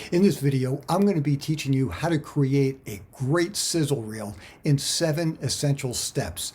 In this video, I'm going to be teaching you how to create a great sizzle reel in 7 essential steps.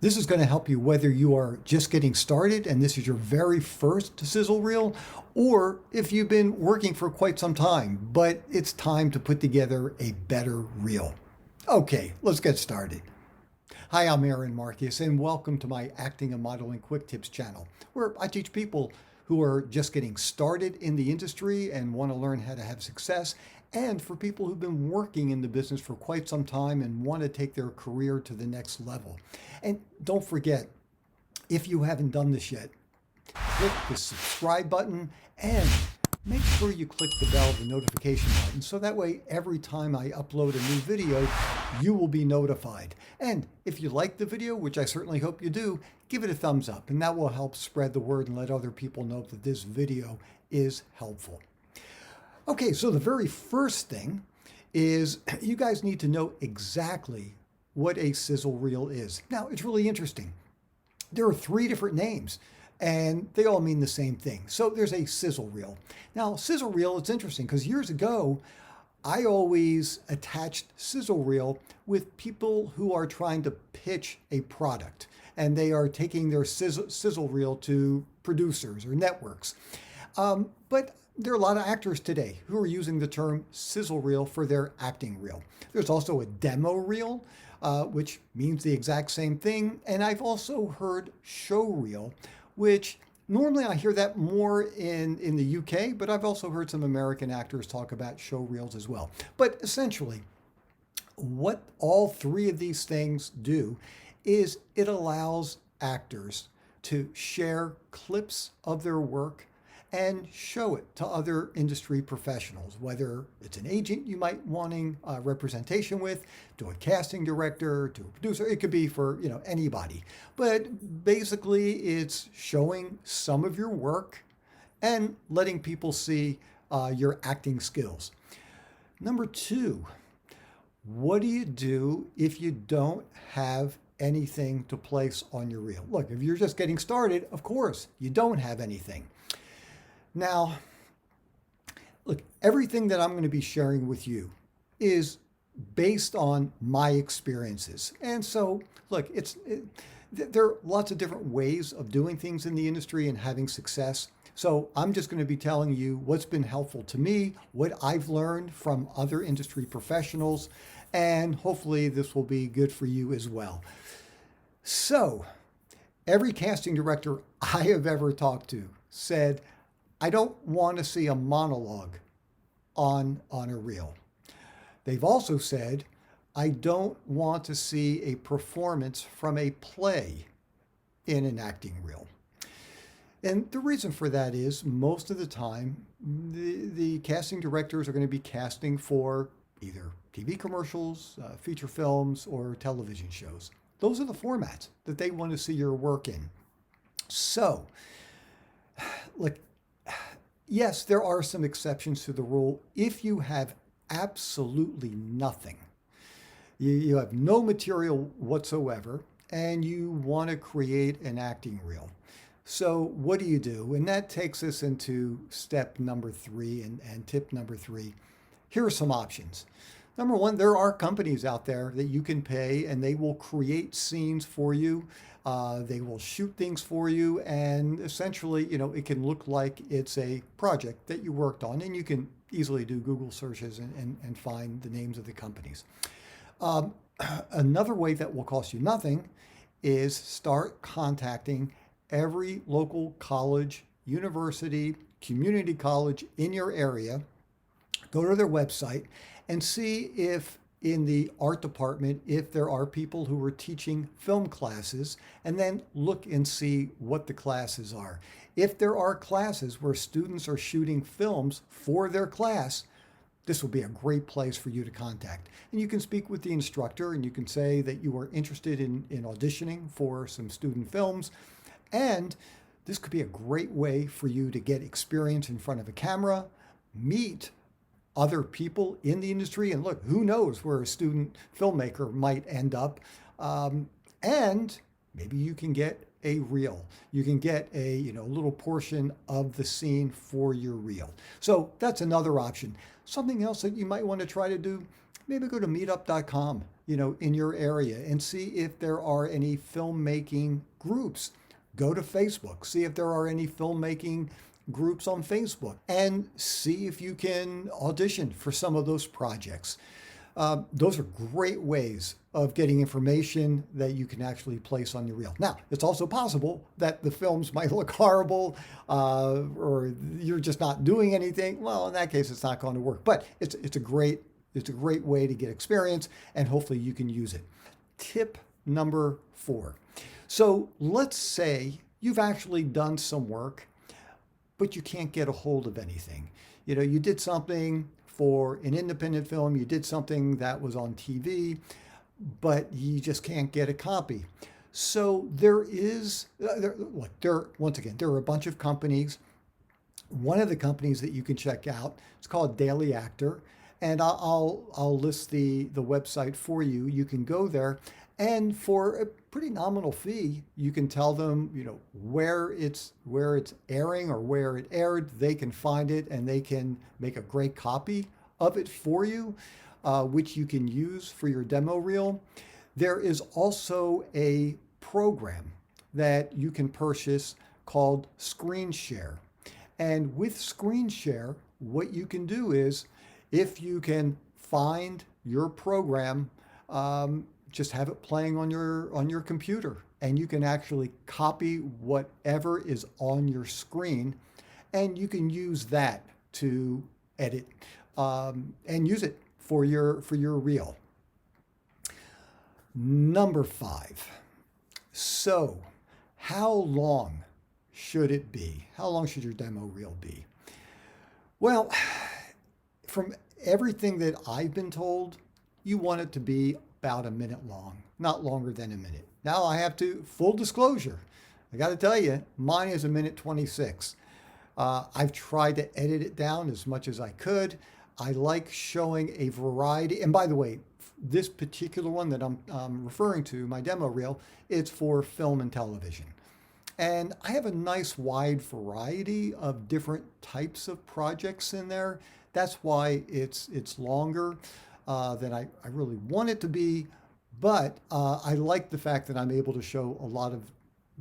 This is going to help you whether you are just getting started and this is your very first sizzle reel, or if you've been working for quite some time, but it's time to put together a better reel. Okay, let's get started. Hi, I'm Aaron Marcus, and welcome to my Acting and Modeling Quick Tips channel, where I teach people who are just getting started in the industry and want to learn how to have success, and for people who've been working in the business for quite some time and want to take their career to the next level. And don't forget, if you haven't done this yet, click the subscribe button and make sure you click the bell, the notification button, so that way every time I upload a new video, you will be notified. And if you like the video, which I certainly hope you do, give it a thumbs up, and that will help spread the word and let other people know that this video is helpful. Okay, so the very first thing is you guys need to know exactly what a sizzle reel is. Now, it's really interesting. There are 3 different names, and they all mean the same thing. So there's a sizzle reel. Now, sizzle reel, it's interesting because years ago, I always attached sizzle reel with people who are trying to pitch a product, and they are taking their sizzle reel to producers or networks. But there are a lot of actors today who are using the term sizzle reel for their acting reel. There's also a demo reel, which means the exact same thing. And I've also heard show reel, which normally I hear that more in the UK, but I've also heard some American actors talk about show reels as well. But essentially, what all 3 of these things do is it allows actors to share clips of their work and show it to other industry professionals, whether it's an agent you might wanting representation with, to a casting director, to a producer. It could be for anybody. But basically, it's showing some of your work and letting people see your acting skills. Number 2, what do you do if you don't have anything to place on your reel? Look, if you're just getting started, of course, you don't have anything. Now, look, everything that I'm going to be sharing with you is based on my experiences. And so, look, there are lots of different ways of doing things in the industry and having success. So I'm just going to be telling you what's been helpful to me, what I've learned from other industry professionals, and hopefully this will be good for you as well. So every casting director I have ever talked to said, I don't want to see a monologue on a reel. They've also said, I don't want to see a performance from a play in an acting reel. And the reason for that is most of the time, the casting directors are going to be casting for either TV commercials, feature films, or television shows. Those are the formats that they want to see your work in. So, look, yes, there are some exceptions to the rule. If you have absolutely nothing, you have no material whatsoever, and you want to create an acting reel. So what do you do? And that takes us into step number 3 and tip number 3. Here are some options. Number 1, there are companies out there that you can pay, and they will create scenes for you. They will shoot things for you, and essentially, it can look like it's a project that you worked on, and you can easily do Google searches and find the names of the companies. Another way that will cost you nothing is start contacting every local college, university, community college in your area. Go to their website and see if in the art department, if there are people who are teaching film classes, and then look and see what the classes are. If there are classes where students are shooting films for their class, this will be a great place for you to contact. And you can speak with the instructor, and you can say that you are interested in auditioning for some student films. And this could be a great way for you to get experience in front of a camera, meet other people in the industry, and look, who knows where a student filmmaker might end up. And maybe you can get a reel. You can get a little portion of the scene for your reel. So that's another option. Something else that you might want to try to do, maybe go to meetup.com, in your area and see if there are any filmmaking groups. Go to Facebook, see if there are any filmmaking groups on Facebook, and see if you can audition for some of those projects. Those are great ways of getting information that you can actually place on your reel. Now, it's also possible that the films might look horrible, or you're just not doing anything. Well, in that case, it's not going to work. But it's a great way to get experience, and hopefully you can use it. Tip number 4. So let's say you've actually done some work, but you can't get a hold of anything. You did something for an independent film, you did something that was on TV, but you just can't get a copy. So once again, there are a bunch of companies. One of the companies that you can check out, it's called Daily Actor, and I'll list the website for you. You can go there, and for a pretty nominal fee, you can tell them, where it's airing or where it aired. They can find it and they can make a great copy of it for you, which you can use for your demo reel. There is also a program that you can purchase called Screen Share. And with Screen Share, what you can do is, if you can find your program, just have it playing on your computer, and you can actually copy whatever is on your screen, and you can use that to edit and use it for your reel. Number 5. So, how long should it be? How long should your demo reel be? Well, from everything that I've been told, you want it to be about a minute long, not longer than a minute. Now, I have to, full disclosure, I got to tell you, mine is 1:26. I've tried to edit it down as much as I could. I like showing a variety. And by the way, this particular one that I'm referring to, my demo reel, it's for film and television. And I have a nice wide variety of different types of projects in there. That's why it's longer than I really want it to be. But I like the fact that I'm able to show a lot of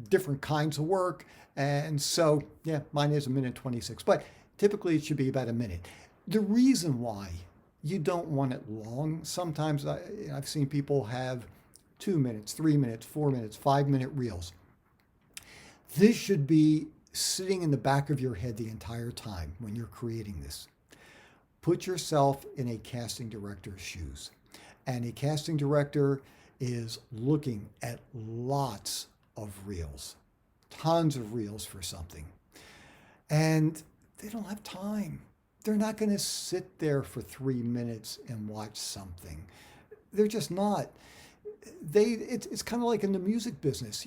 different kinds of work. And so, yeah, mine is 1:26. But typically it should be about a minute. The reason why you don't want it long, sometimes I've seen people have 2 minutes, 3 minutes, 4 minutes, 5-minute reels. This should be sitting in the back of your head the entire time when you're creating this. Put yourself in a casting director's shoes. And a casting director is looking at lots of reels, tons of reels for something. And they don't have time. They're not going to sit there for 3 minutes and watch something. They're just not. It's kind of like in the music business,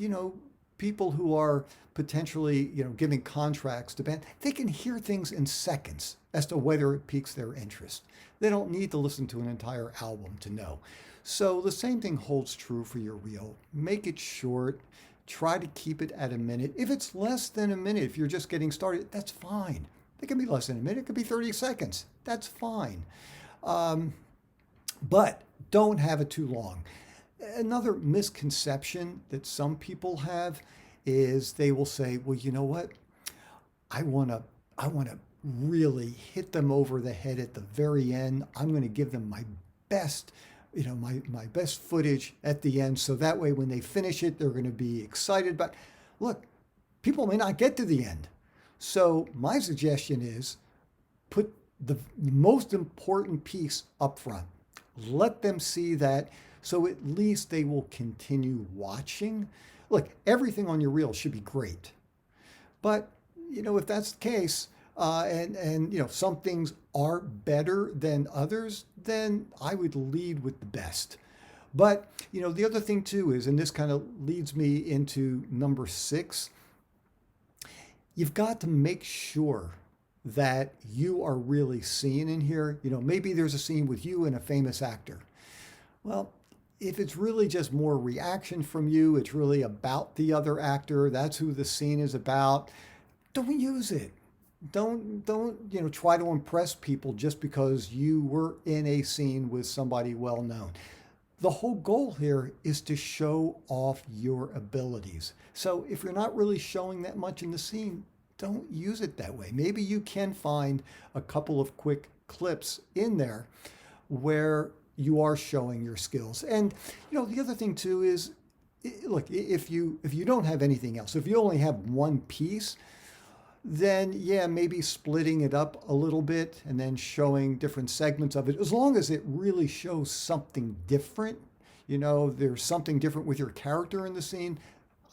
people who are potentially, giving contracts to bands, they can hear things in seconds as to whether it piques their interest. They don't need to listen to an entire album to know. So the same thing holds true for your reel. Make it short. Try to keep it at a minute. If it's less than a minute, if you're just getting started, that's fine. It can be less than a minute. It could be 30 seconds. That's fine. But don't have it too long. Another misconception that some people have is they will say, well, you know what? I want to really hit them over the head at the very end. I'm going to give them my best, my best footage at the end. So that way, when they finish it, they're going to be excited. But look, people may not get to the end. So my suggestion is put the most important piece up front. Let them see that, so at least they will continue watching. Look, everything on your reel should be great. But, if that's the case, and some things are better than others, then I would lead with the best. But, the other thing too is, and this kind of leads me into number 6, you've got to make sure that you are really seen in here. Maybe there's a scene with you and a famous actor. Well, if it's really just more reaction from you, it's really about the other actor, that's who the scene is about, don't use it. Don't try to impress people just because you were in a scene with somebody well known. The whole goal here is to show off your abilities. So if you're not really showing that much in the scene, don't use it that way. Maybe you can find a couple of quick clips in there where you are showing your skills. And the other thing too is, look, if you don't have anything else, if you only have one piece, then yeah, maybe splitting it up a little bit and then showing different segments of it, as long as it really shows something different, there's something different with your character in the scene,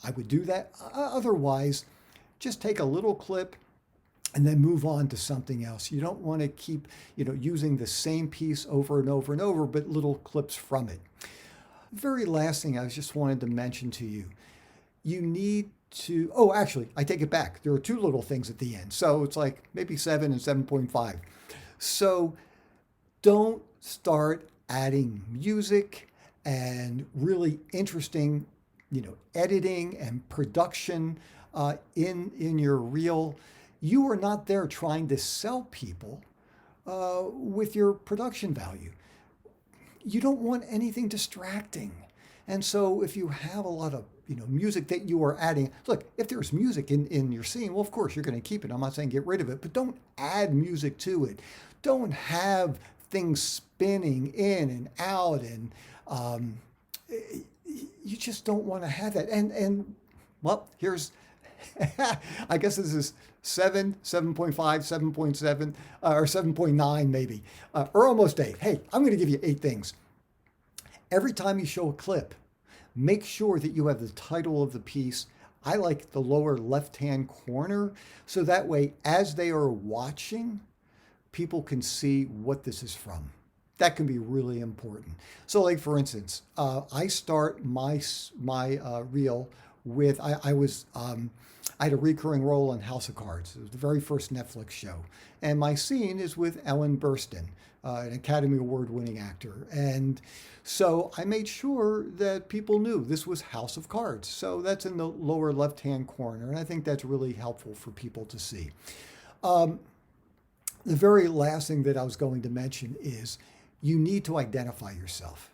I would do that. Otherwise, just take a little clip and then move on to something else. You don't want to keep, using the same piece over and over and over, but little clips from it. Very last thing I just wanted to mention to you, you need to, oh, actually, I take it back. There are two little things at the end. So it's like maybe 7 and 7.5. So don't start adding music and really interesting, editing and production in your reel. You are not there trying to sell people with your production value. You don't want anything distracting. And so if you have a lot of music that you are adding, look, if there's music in your scene, well, of course, you're going to keep it. I'm not saying get rid of it, but don't add music to it. Don't have things spinning in and out, and you just don't want to have that. And well, here's, I guess this is 7.5, 7.7, or 7.9 maybe, or almost 8. Hey, I'm going to give you 8 things. Every time you show a clip, make sure that you have the title of the piece. I like the lower left-hand corner, so that way, as they are watching, people can see what this is from. That can be really important. So like, for instance, I start my reel with, I had a recurring role in House of Cards. It was the very first Netflix show. And my scene is with Ellen Burstyn, an Academy Award-winning actor. And so I made sure that people knew this was House of Cards. So that's in the lower left-hand corner. And I think that's really helpful for people to see. The very last thing that I was going to mention is you need to identify yourself.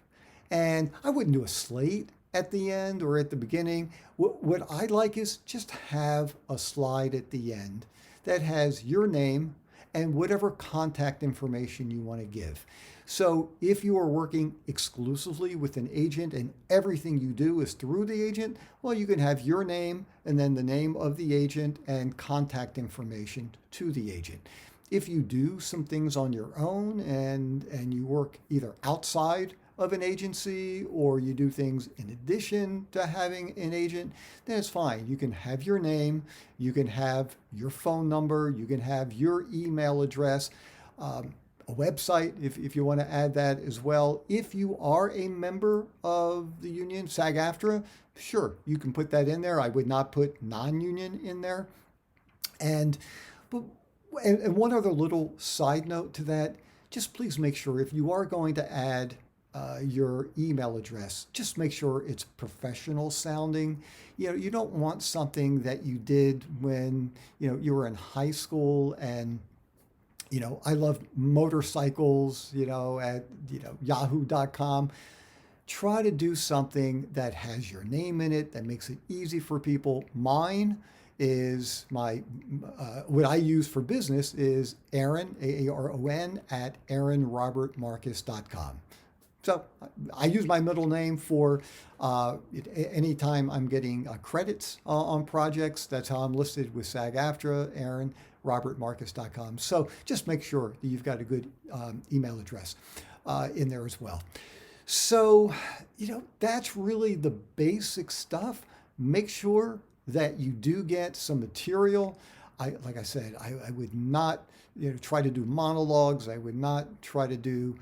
And I wouldn't do a slate at the end or at the beginning. What I like is just have a slide at the end that has your name and whatever contact information you want to give. So if you are working exclusively with an agent and everything you do is through the agent, well, you can have your name and then the name of the agent and contact information to the agent. If you do some things on your own and you work either outside of an agency or you do things in addition to having an agent, then it's fine. You can have your name, you can have your phone number, you can have your email address, a website if you want to add that as well. If you are a member of the union, SAG-AFTRA, sure, you can put that in there. I would not put non-union in there. And one other little side note to that, just please make sure if you are going to add your email address, just make sure it's professional sounding. You don't want something that you did when you were in high school and I love motorcycles, at yahoo.com. Try to do something that has your name in it, that makes it easy for people. Mine is what I use for business is Aaron, Aaron, at aaronrobertmarcus.com. So I use my middle name for anytime I'm getting credits on projects. That's how I'm listed with SAG-AFTRA, aaronrobertmarcus.com. So just make sure that you've got a good email address in there as well. So, that's really the basic stuff. Make sure that you do get some material. Like I said, I would not try to do monologues. I would not try to do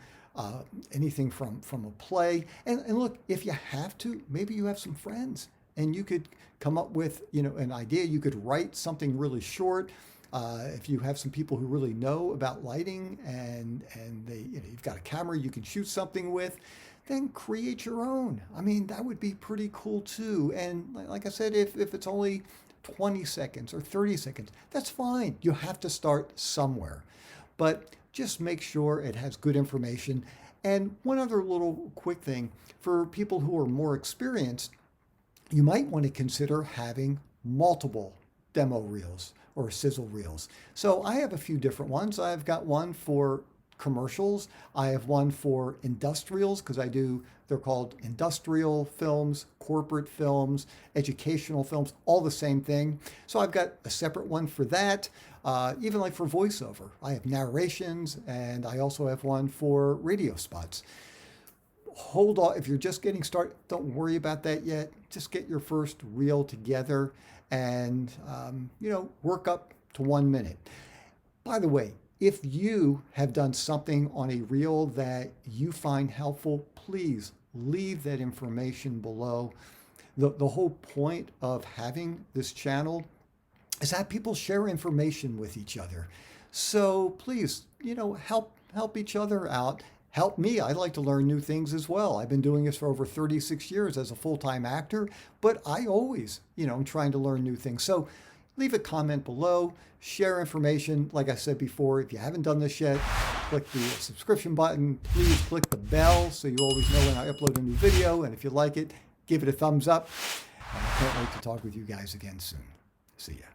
anything from a play. And look, if you have to, maybe you have some friends and you could come up with an idea. You could write something really short. If you have some people who really know about lighting and they you've got a camera you can shoot something with, then create your own. I mean, that would be pretty cool too. And like I said, if it's only 20 seconds or 30 seconds, that's fine. You have to start somewhere. But just make sure it has good information. And one other little quick thing for people who are more experienced, you might want to consider having multiple demo reels or sizzle reels. So I have a few different ones. I've got one for commercials. I have one for industrials because they're called industrial films, corporate films, educational films, all the same thing. So I've got a separate one for that. Even like for voiceover, I have narrations, and I also have one for radio spots. Hold on, if you're just getting started, don't worry about that yet. Just get your first reel together and work up to 1 minute. By the way, if you have done something on a reel that you find helpful, please leave that information below. The whole point of having this channel is that people share information with each other. So please, help each other out. Help me. I like to learn new things as well. I've been doing this for over 36 years as a full-time actor, but I always, I'm trying to learn new things. So leave a comment below, share information. Like I said before, if you haven't done this yet, click the subscription button. Please click the bell so you always know when I upload a new video. And if you like it, give it a thumbs up. And I can't wait to talk with you guys again soon. See ya.